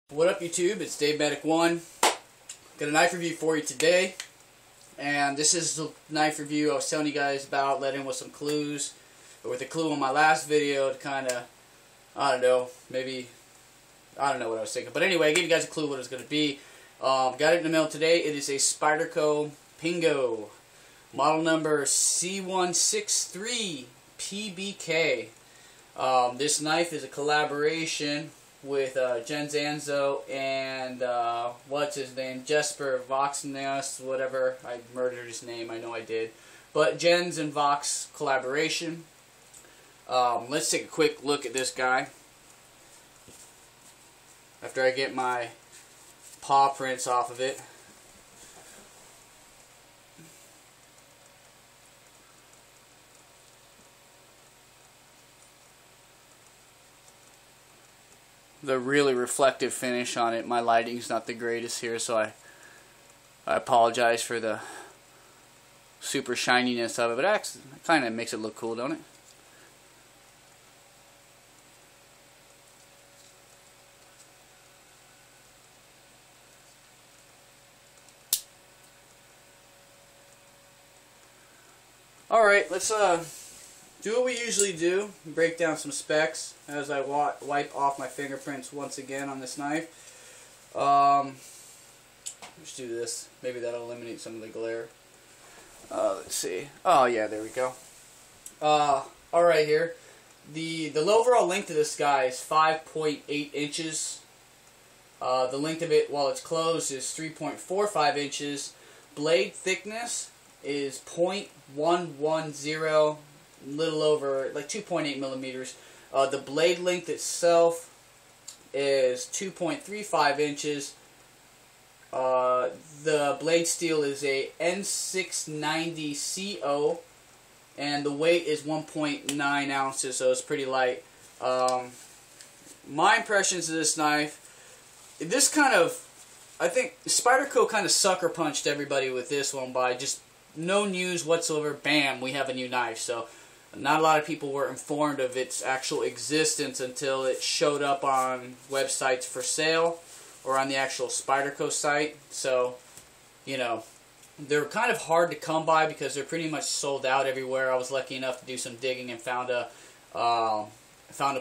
What up YouTube, it's Dave Medic1. Got a knife review for you today, and this is the knife review I was telling you guys about, let in with some clues, or with a clue on my last video to kind of, I don't know, maybe, I don't know what I was thinking, but anyway, I gave you guys a clue what it was going to be. Got it in the mail today. It is a Spyderco Pingo, model number C163 PBK. This knife is a collaboration with Anso and what's his name, Jesper, Voxnaes, whatever. I murdered his name, I know I did. But Jens and Vox collaboration. Let's take a quick look at this guy after I get my paw prints off of it. The really reflective finish on it. My lighting's not the greatest here, so I apologize for the super shininess of it, but it kind of makes it look cool, don't it? Alright, let's do what we usually do, break down some specs as I wipe off my fingerprints once again on this knife. Let's do this. Maybe that'll eliminate some of the glare. Let's see. Oh yeah, there we go. Alright here. The overall length of this guy is 5.8 inches. The length of it while it's closed is 3.45 inches. Blade thickness is 0.110, little over, like 2.8 millimeters. The blade length itself is 2.35 inches. The blade steel is a N690 CO, and the weight is 1.9 ounces, so it's pretty light. My impressions of this knife, this kind of, I think Spyderco kind of sucker punched everybody with this one by just no news whatsoever. Bam, we have a new knife. So not a lot of people were informed of its actual existence until it showed up on websites for sale or on the actual Spyderco site. So, you know, they're kind of hard to come by because they're pretty much sold out everywhere. I was lucky enough to do some digging and found a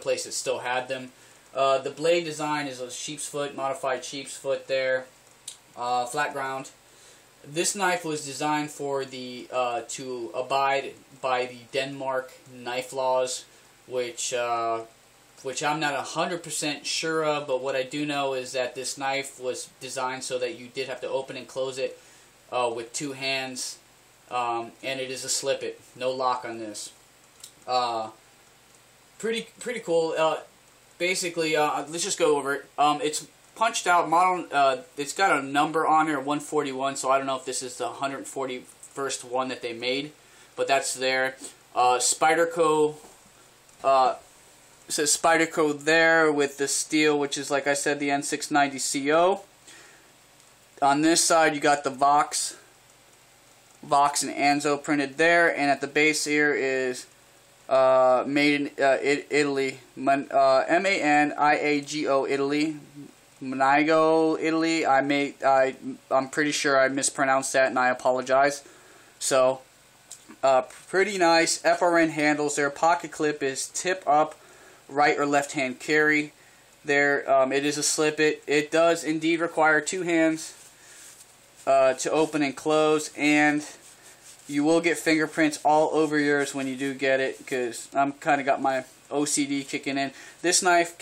place that still had them. The blade design is a sheep's foot, modified sheep's foot there, flat ground. This knife was designed for the to abide by the Denmark knife laws, which I'm not 100% sure of, but what I do know is that this knife was designed so that you did have to open and close it with two hands, and it is a slip it, no lock on this. Pretty cool. Basically, let's just go over it. It's punched out model. It's got a number on here, 141. So I don't know if this is the 141st one that they made, but that's there. Spyderco. It says Spyderco there with the steel, which is, like I said, the N690 CO. On this side, you got the Vox and Anso printed there, and at the base here is made in Italy. M-A-N-I-A-G-O Italy. Manigo, Italy. I'm pretty sure I mispronounced that, and I apologize. So, pretty nice. FRN handles. Their pocket clip is tip up, right or left hand carry. There, it is a slip it. It does indeed require two hands to open and close, and you will get fingerprints all over yours when you do get it, because I'm kind of got my OCD kicking in. This knife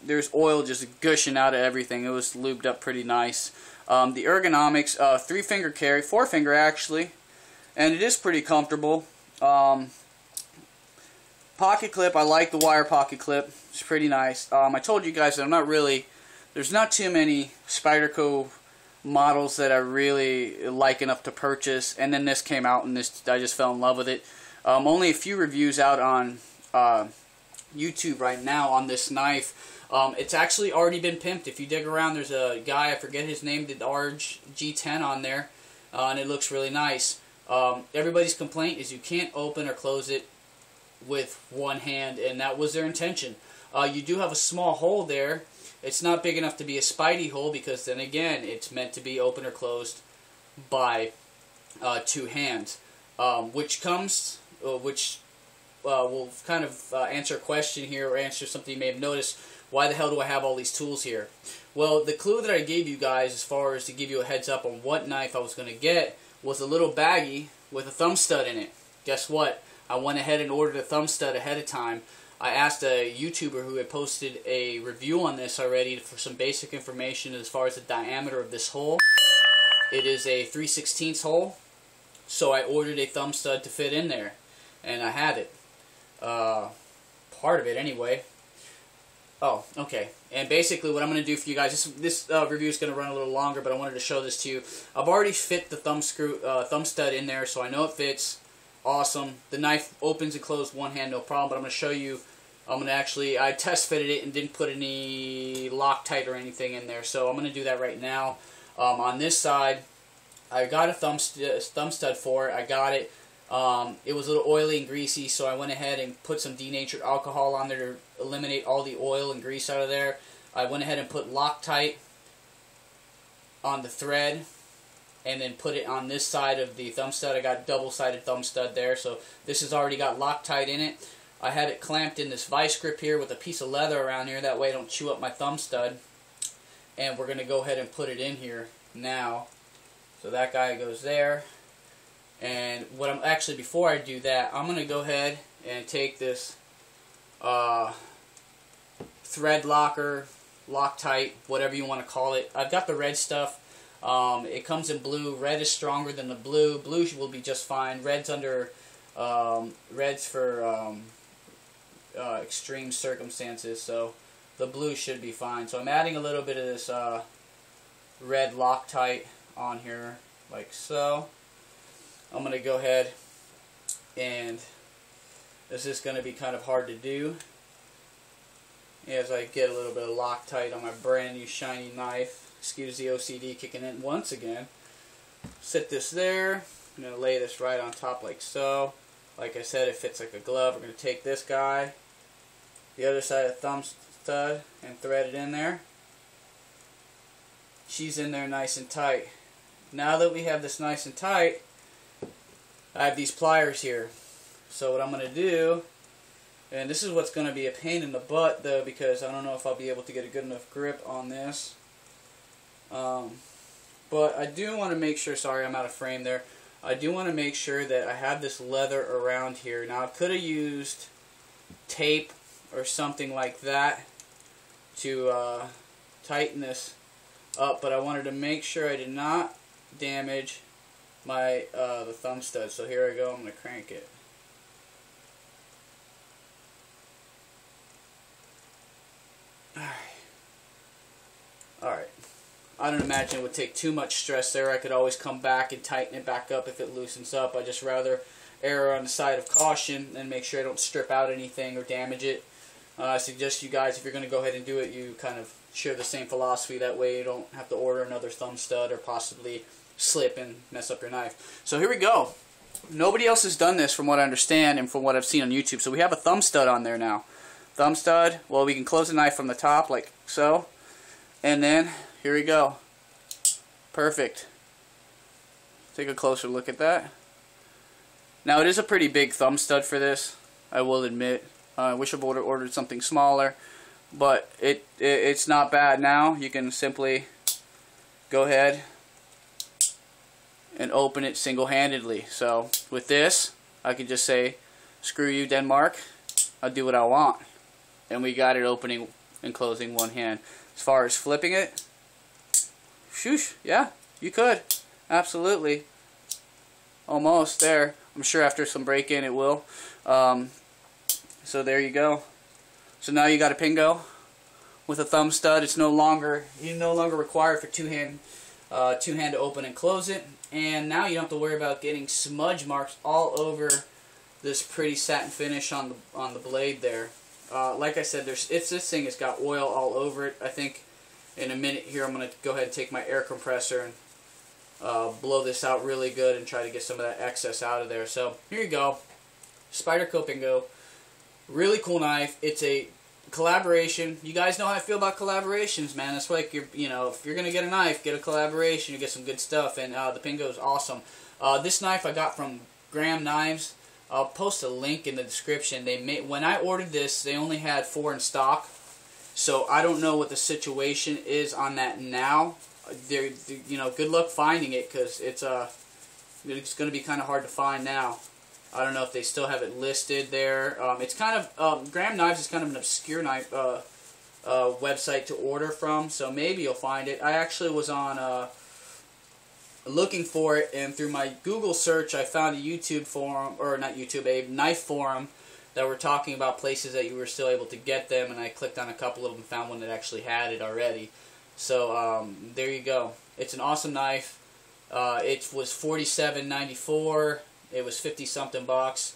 there's oil just gushing out of everything. It was lubed up pretty nice. The ergonomics, 3-finger carry, 4-finger actually, and it is pretty comfortable. Pocket clip, I like the wire pocket clip. It's pretty nice. I told you guys that there's not too many Spyderco models that I really like enough to purchase, and then this came out and I just fell in love with it. Only a few reviews out on YouTube right now on this knife. It's actually already been pimped. If you dig around, there's a guy, I forget his name, did the RG10 on there, and it looks really nice. Everybody's complaint is you can't open or close it with one hand, and that was their intention. You do have a small hole there, It's not big enough to be a Spidey hole because then again, it's meant to be open or closed by two hands, which will kind of answer a question here, or answer something you may have noticed. Why the hell do I have all these tools here? Well, the clue that I gave you guys, as far as to give you a heads up on what knife I was going to get, was a little baggie with a thumb stud in it. Guess what? I went ahead and ordered a thumb stud ahead of time. I asked a YouTuber who had posted a review on this already for some basic information as far as the diameter of this hole. It is a 3/16 hole, so I ordered a thumb stud to fit in there, and I have it. Part of it anyway. Oh, okay. And basically what I'm going to do for you guys, this review is going to run a little longer, but I wanted to show this to you. I've already fit the thumb stud in there, so I know it fits. Awesome. The knife opens and closes one hand, no problem, but I'm going to show you. I test fitted it and didn't put any Loctite or anything in there, so I'm going to do that right now. On this side, I got a thumb stud for it. I got it. It was a little oily and greasy, so I went ahead and put some denatured alcohol on there to eliminate all the oil and grease out of there. I went ahead and put Loctite on the thread, and then put it on this side of the thumb stud. I got double-sided thumb stud there, so this has already got Loctite in it. I had it clamped in this vice grip here with a piece of leather around here, that way I don't chew up my thumb stud. And we're going to go ahead and put it in here now. So that guy goes there. And before I do that, I'm going to go ahead and take this thread locker, Loctite, whatever you want to call it. I've got the red stuff. It comes in blue. Red is stronger than the blue. Blue will be just fine. Red's for extreme circumstances, so the blue should be fine. So I'm adding a little bit of this red Loctite on here, like so. I'm going to go ahead, and this is going to be kind of hard to do as I get a little bit of Loctite on my brand new shiny knife. Excuse the OCD kicking in once again. Set this there. I'm going to lay this right on top like so. Like I said, it fits like a glove. We're going to take this guy, the other side of the thumb stud, and thread it in there. She's in there nice and tight. Now that we have this nice and tight, I have these pliers here. So what I'm going to do, and this is what's going to be a pain in the butt though, because I don't know if I'll be able to get a good enough grip on this. But I do want to make sure, sorry I'm out of frame there, I do want to make sure that I have this leather around here. Now I could have used tape or something like that to tighten this up, but I wanted to make sure I did not damage my the thumb stud. So here I go, I'm going to crank it. Alright. I don't imagine it would take too much stress there. I could always come back and tighten it back up if it loosens up. I just rather err on the side of caution and make sure I don't strip out anything or damage it. I suggest you guys, if you're going to go ahead and do it, you kind of share the same philosophy. That way you don't have to order another thumb stud or possibly slip and mess up your knife. So here we go. Nobody else has done this from what I understand and from what I've seen on YouTube. So we have a thumb stud on there now. Thumb stud, well, we can close the knife from the top like so. And then, here we go. Perfect. Take a closer look at that. Now it is a pretty big thumb stud for this, I will admit. I wish I would have ordered something smaller, but it's not bad now. You can simply go ahead and open it single-handedly. So with this, I can just say, screw you Denmark, I'll do what I want. And we got it opening and closing one hand. As far as flipping it, shoosh, yeah, you could. Absolutely. Almost there. I'm sure after some break-in it will. So there you go. So now you got a Pingo with a thumb stud. It's no longer required for two hand to open and close it. And now you don't have to worry about getting smudge marks all over this pretty satin finish on the blade there. Like I said, this thing has got oil all over it. I think in a minute here I'm going to go ahead and take my air compressor and blow this out really good and try to get some of that excess out of there. So here you go, Spyderco Pingo. Really cool knife. It's a collaboration. You guys know how I feel about collaborations, man. It's like if you're gonna get a knife, get a collaboration. You get some good stuff, and the Pingo is awesome. This knife I got from Graham Knives. I'll post a link in the description. When I ordered this, they only had 4 in stock, so I don't know what the situation is on that now. Good luck finding it, because it's going to be kind of hard to find now. I don't know if they still have it listed there. It's kind of Graham Knives is kind of an obscure knife website to order from, so maybe you'll find it. I actually was on looking for it, and through my Google search I found a YouTube forum, or not YouTube, a knife forum that were talking about places that you were still able to get them, and I clicked on a couple of them and found one that actually had it already. So there you go. It's an awesome knife. It was $47.94. It was 50-something bucks.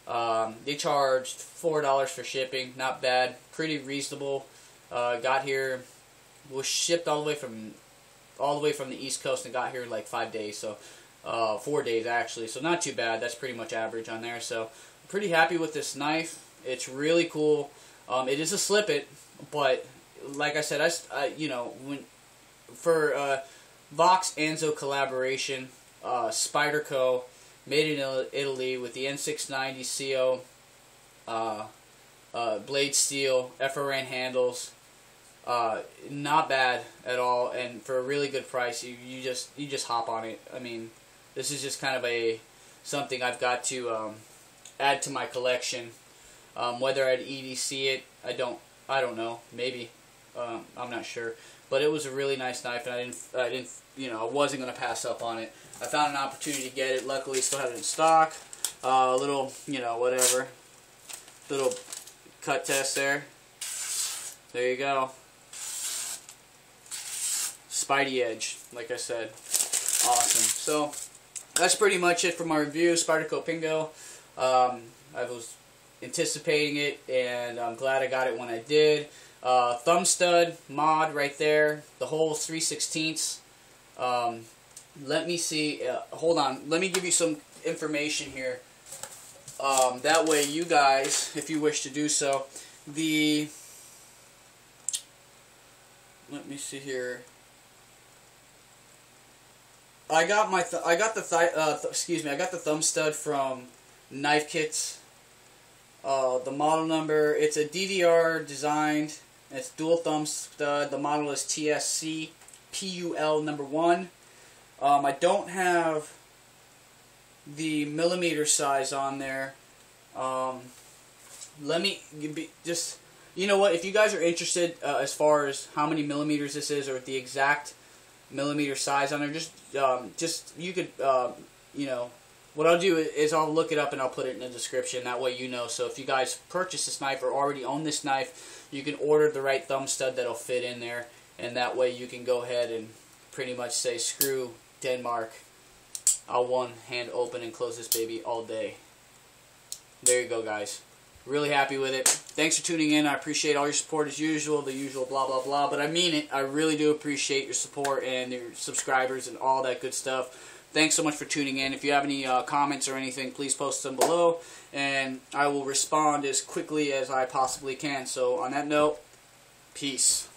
They charged $4 for shipping. Not bad. Pretty reasonable. Got here, was shipped all the way from the East Coast, and got here in like 5 days, so 4 days actually, so not too bad. That's pretty much average on there, so I'm pretty happy with this knife. It's really cool. It is a slip it, but like I said, for Vox Anso collaboration, Spyderco, made in Italy with the N690 CO, blade steel, FRN handles. Not bad at all, and for a really good price, you just hop on it. I mean, this is just kind of something I've got to add to my collection. Whether I'd EDC it, I don't know. Maybe, I'm not sure. But it was a really nice knife, and I wasn't gonna pass up on it. I found an opportunity to get it. Luckily, still had it in stock. A little, whatever, little cut test there. There you go. Spidey edge, like I said. Awesome. So that's pretty much it for my review. Spyderco Pingo. I was anticipating it, and I'm glad I got it when I did. Thumbstud mod right there. The hole's 3/16. Let me see. Hold on. Let me give you some information here. That way, you guys, if you wish to do so, let me see here. I got the Thumbstud from Knife Kits. The model number, it's a DDR designed. It's dual Thumbstud. The model is TSC PUL number 1. I don't have the millimeter size on there. Let me just, you know what? If you guys are interested as far as how many millimeters this is, or the exact millimeter size on there, just you could, what I'll do is I'll look it up and I'll put it in the description. That way you know. So if you guys purchase this knife or already own this knife, you can order the right Thumbstud that'll fit in there, and that way you can go ahead and pretty much say, screw Denmark. I'll one hand open and close this baby all day. There you go, guys. Really happy with it. Thanks for tuning in. I appreciate all your support as usual, the usual blah, blah, blah. But I mean it. I really do appreciate your support and your subscribers and all that good stuff. Thanks so much for tuning in. If you have any comments or anything, please post them below, and I will respond as quickly as I possibly can. So on that note, peace.